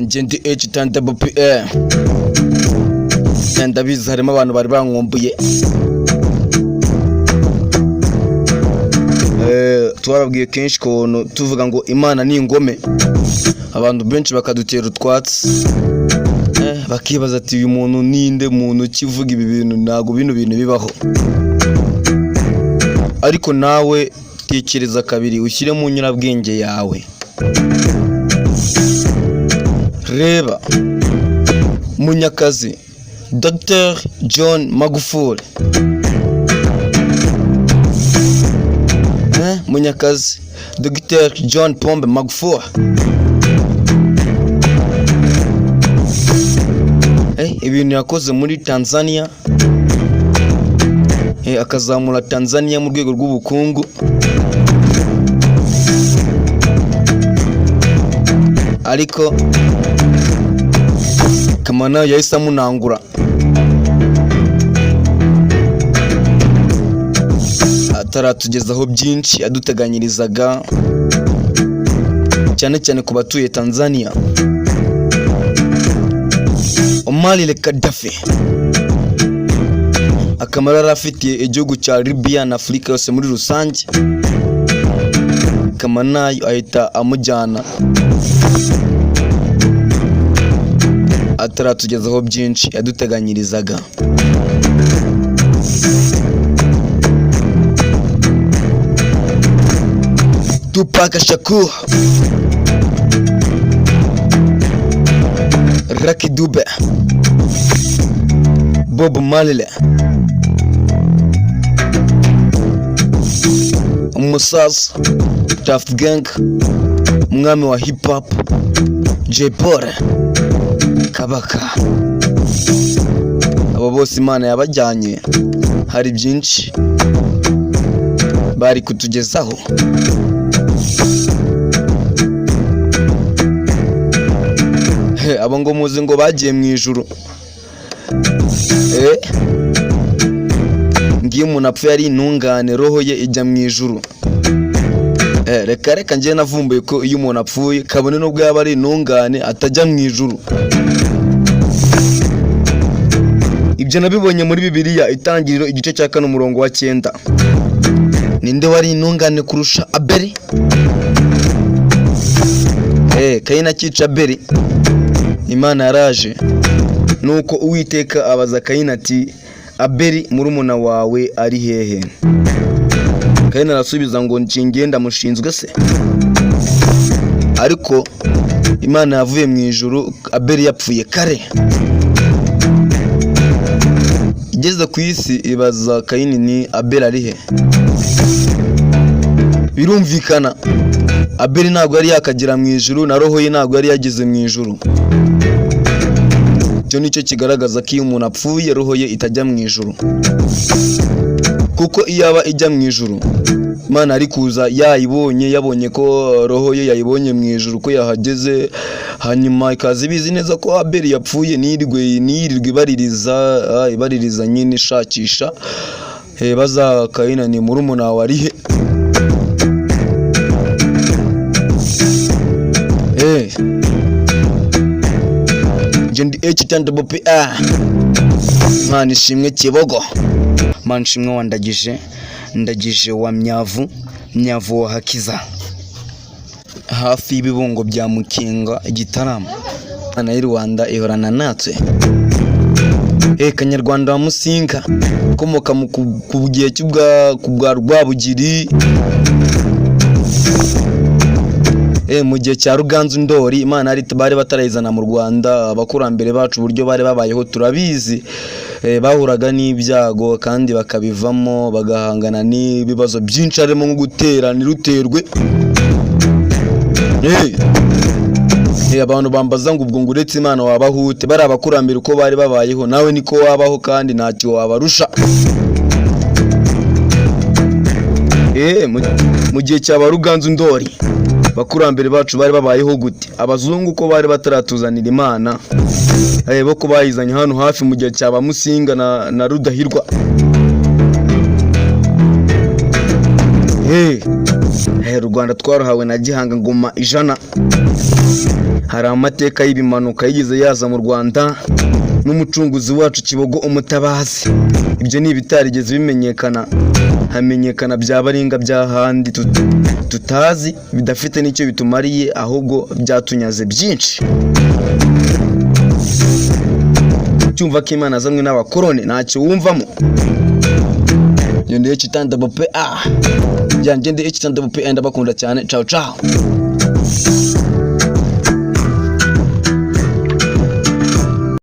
Ngendi H10PA ndabizi harimo abantu bari bankumbuye. Twababwiye kenshi ko tuvuga ngo Imana ni ingome, abantu benshi bakadutera utwatsi, bakibaza ati uyu muntu ninde muntu kivuga ibi bintu, ntago bino bintu bibaho. Ariko nawe tekereza kabiri ushyire mu nyurabwenge yawe. Reba Munyakazi Dr. John Magufuli, Munyakazi Dr. John Pombe Magufuli, ibintu yakoze muri Tanzania, akazamura Tanzania mu rwego rw'ubukungu, ariko Kamana yahise amunangura. Ataratugezaho byinshi aduteganyirizaga, cyane cyane ku batuye Tanzania. Omar el-Gaddafi akamaro yarafitiye igihugu cya Libya na Afurika yose muri rusange, Kamana ahita amujyana. Ataratugezaho byinshi yaduteganyirizaga. Tupac Shakur, Lucky Dube, Bob Marley, umusaza Tuff Gang, umwami wa hip hop Jay Polly, Kabaka. Abo bose Imana yabajyanye, hari byinshi bari kutugezaho. Abo ngo muzi ngo bagiye mu ijuru. Ngiye umuntu apfuye ari intungane, roho ye ijya mu ijuru. Reka ngiye navumbuye ko iyo umuntu apfuye kabone nubwo yaba ari intungane atajya mu ijuru. Ibyo nabibonye muri Bibiliya Itangiriro igice cya 4 umurongo wa 9. Ninde wari intungane kurusha Abeli? Kayini akica Abeli, Imana yaraje, nuko Uwiteka abaza Kayini ati, Abeli murumuna wawe ari hehe? Kayini arasubiza ngo nshingiye ndamushinzwe se. Ariko Imana yavuye mu ijuru, Abeli yapfuye kare. Igeze ku isi ibaza Kayini ni Abeli ari he? Birumvikana Abeli ntabwo yari yakagira mu ijuru, na roho ye ntabwo yari yageze mu ijuru. Cyo nicyo kigaragaza ko iyo umuntu apfuye roho ye itajya mu ijuru, kuko iyo aba ijya mu ijuru Imana ari kuza yayibonye, yabonye ko roho ye yayibonye mu ijuru ko yahageze, hanyuma ikaza ibizi neza ko Abeli yapfuye, nirirwe ibaririza nyine ishakisha baza Kayini ni murumuna wawe ari he? Ngendi H10PA, Mana ishimwe Kibogo, Mana ishimwe wandagije wa Myavu wa Hakiza, hafi y'ibibungo bya Mukinga Igitaramo. Imana y'u Rwanda ihorana natwe. Kanyarwanda wa Musinga ukomoka ku gihe cy'ubwa Rwabugiri, mu gihe cya Ruganzu Ndori, Imana bari batarayizana mu Rwanda. Abakurambere bacu uburyo bari babayeho turabizi, bahuraga n'ibyago kandi bakabivamo, bagahangana n'ibibazo byinshi harimo nko gutera niruterwe. Abantu bambaza ngo ubwo ngo uretse Imana wabahute, bari abakurambere uko bari babayeho nawe niko wabaho kandi ntacyo wabarusha. Mu gihe cya Ruganzu Ndori bakurambere bacu bari babayeho gute? Abazungu ko bari bataratuzanira Imana, bo ko bayizanye hano hafi mu gihe cya Musinga na Rudahirwa. u Rwanda twaruhawe na Gihanga Ngoma ijana. Hari amateka y'ibimanuka yigeze yaza mu Rwanda n'umucunguzi wacu Kibogo Umutabazi. Ibyo ni ibitarigeze bimenyekana, hamenyekana byabaringa byahandi tutazi bidafite n'icyo bitumariye, ahubwo byatunyaze byinshi. Cyumva ko Imana azamwe n'abakoroni ntacyo wumvamo. Yondeye Chitanda Bope Yandeye Chitanda Bope ndabakunda cyane. Ciao ciao.